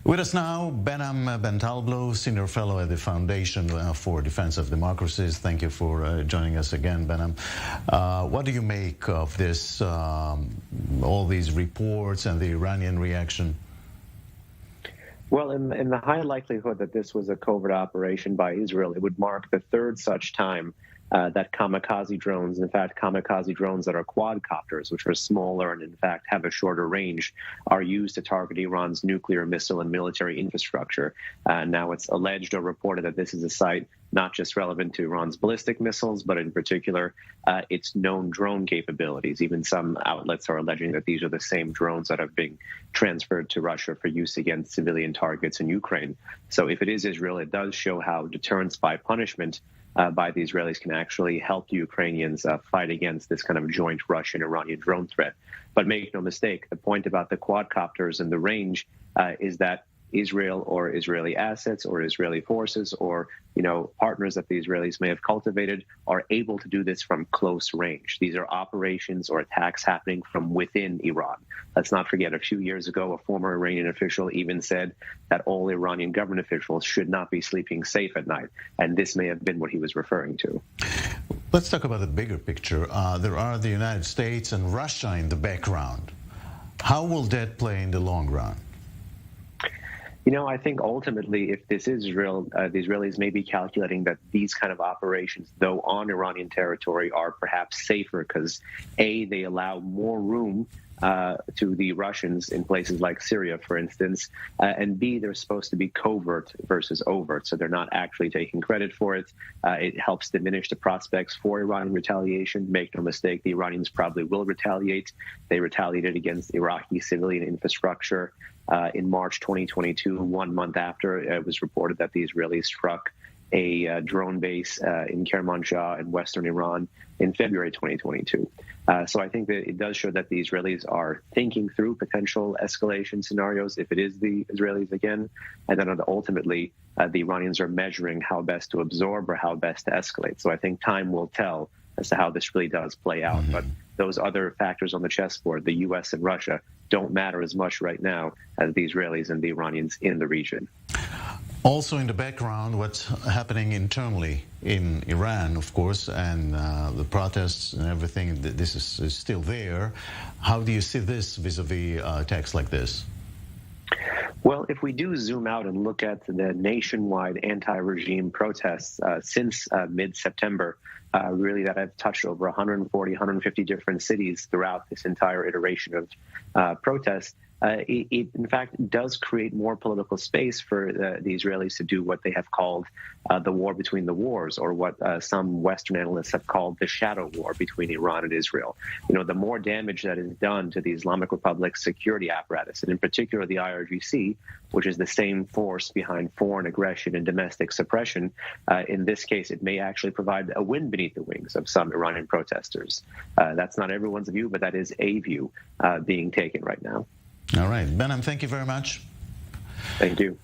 With us now, Behnam Taleblu, Senior Fellow at the Foundation for Defense of Democracies. Thank you for joining us again, Behnam. What do you make of this, all these reports and the Iranian reaction? Well, in the high likelihood that this was a covert operation by Israel, it would mark the third such time that kamikaze drones, in fact, kamikaze drones that are quadcopters, which are smaller and in fact have a shorter range, are used to target Iran's nuclear, missile, and military infrastructure. Now it's alleged or reported that this is a site not just relevant to Iran's ballistic missiles, but in particular, its known drone capabilities. Even some outlets are alleging that these are the same drones that have been transferred to Russia for use against civilian targets in Ukraine. So if it is Israel, it does show how deterrence by punishment by the Israelis can actually help the Ukrainians fight against this kind of joint Russian-Iranian drone threat. But make no mistake, the point about the quadcopters and the range is that Israel or Israeli assets or Israeli forces or, partners that the Israelis may have cultivated are able to do this from close range. These are operations or attacks happening from within Iran. Let's not forget, a few years ago, a former Iranian official even said that all Iranian government officials should not be sleeping safe at night. And this may have been what he was referring to. Let's talk about the bigger picture. There are the United States and Russia in the background. How will that play in the long run? I think ultimately, if this is Israel, the Israelis may be calculating that these kind of operations, though on Iranian territory, are perhaps safer because, A, they allow more room to the Russians in places like Syria, for instance, and B, they're supposed to be covert versus overt, so they're not actually taking credit for it. It helps diminish the prospects for Iranian retaliation. Make no mistake, the Iranians probably will retaliate. They retaliated against Iraqi civilian infrastructure in March 2022, 1 month after it was reported that the Israelis struck a drone base in Kermanshah in western Iran in February 2022. So I think that it does show that the Israelis are thinking through potential escalation scenarios if it is the Israelis again, and then ultimately the Iranians are measuring how best to absorb or how best to escalate. So I think time will tell as to how this really does play out. But those other factors on the chessboard, the U.S. and Russia, don't matter as much right now as the Israelis and the Iranians in the region. Also in the background, what's happening internally in Iran, of course, and the protests and everything, this is still there. How do you see this vis-a-vis attacks like this? Well, if we do zoom out and look at the nationwide anti-regime protests since mid-September, really that have touched over 140, 150 different cities throughout this entire iteration of protests, it in fact does create more political space for the Israelis to do what they have called the war between the wars, or what some Western analysts have called the shadow war between Iran and Israel. The more damage that is done to the Islamic Republic's security apparatus, and in particular the IRGC, which is the same force behind foreign aggression and domestic suppression, in this case, it may actually provide a wind beneath the wings of some Iranian protesters. That's not everyone's view, but that is a view being taken right now. All right. Behnam, thank you very much. Thank you.